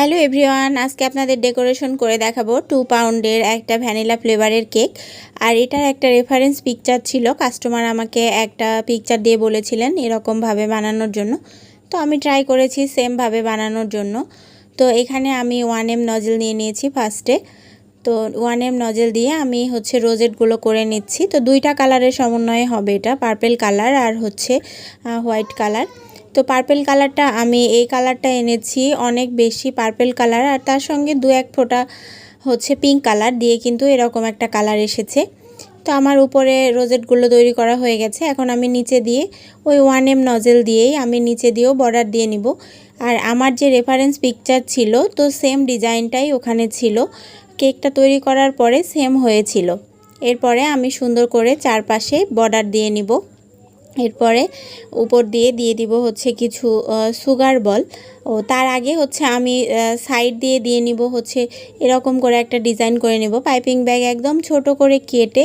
Hello everyone, আজকে আপনাদের decoration করে দেখাবো 2 পাউন্ডের একটা ভ্যানিলা ফ্লেভারের কেক। আর এটার একটা রেফারেন্স পিকচার ছিল, কাস্টমার আমাকে একটা পিকচার দিয়ে বলেছিলেন এরকমভাবে বানানোর জন্য। তো আমি ট্রাই করেছি সেমভাবে বানানোর জন্য। তো এখানে আমি 1M নজেল নিয়ে নিয়েছি ফার্স্টে। তো 1M নজেল দিয়ে আমি রোজেটগুলো করে নিচ্ছি। তো দুইটা কালারের সমন্বয়ে হবে এটা, পার্পেল কালার আর হোয়াইট কালার। তো পার্পেল কালারটা আমি এই কালারটা এনেছি অনেক বেশি পার্পেল কালার, আর তার সঙ্গে 2-1 ফোঁটা পিঙ্ক কালার দিয়ে কিন্তু এরকম একটা কালার এসেছে। তো আমার উপরে রোজেটগুলো তৈরি করা হয়ে গেছে। এখন আমি নিচে দিয়ে ওই 1M নজেল দিয়েই আমি নিচে দিয়েও বর্ডার দিয়ে নিব। আর আমার যে রেফারেন্স পিকচার ছিল তো সেম ডিজাইনটাই ওখানে ছিল, কেকটা তৈরি করার পরে সেম হয়েছিল। এরপরে আমি সুন্দর করে চারপাশে বর্ডার দিয়ে নিব। এরপরে উপর দিয়ে দিব কিছু সুগার বল। তার আগে আমি সাইড দিয়ে নিব এরকম করে একটা ডিজাইন করে নিব। পাইপিং ব্যাগ একদম ছোট করে কেটে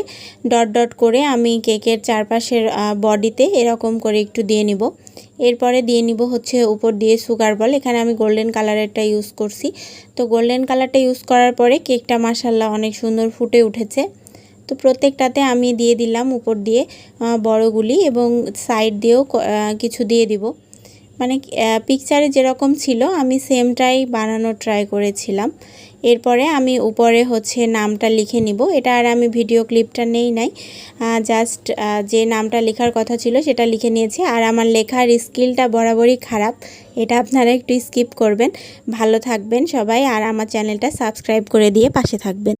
ডট ডট করে আমি কেকের চারপাশের বডিতে এরকম করে একটু দিয়ে নিব। এরপরে দিয়ে নিব উপর দিয়ে সুগার বল। এখানে আমি গোল্ডেন কালারেরটা ইউজ করছি। তো গোল্ডেন কালারটা ইউজ করার পরে কেকটা মাশাআল্লাহ অনেক সুন্দর ফুটে উঠেছে। তো প্রত্যেকটাতে আমি দিয়ে দিলাম উপর দিয়ে বড়গুলি এবং সাইড দিয়েও কিছু দিয়ে দিব। মানে পিকচারে যেরকম ছিল আমি সেমটাই বানানোর ট্রাই করেছিলাম। এরপরে আমি উপরে নামটা লিখে নিব। এটা আর আমি ভিডিও ক্লিপটা নেই নাই, জাস্ট যে নামটা লেখার কথা ছিল সেটা লিখে নিয়েছি। আর আমার লেখার স্কিলটা বরাবরই খারাপ, এটা আপনারা একটু স্কিপ করবেন। ভালো থাকবেন সবাই, আর আমার চ্যানেলটা সাবস্ক্রাইব করে দিয়ে পাশে থাকবেন।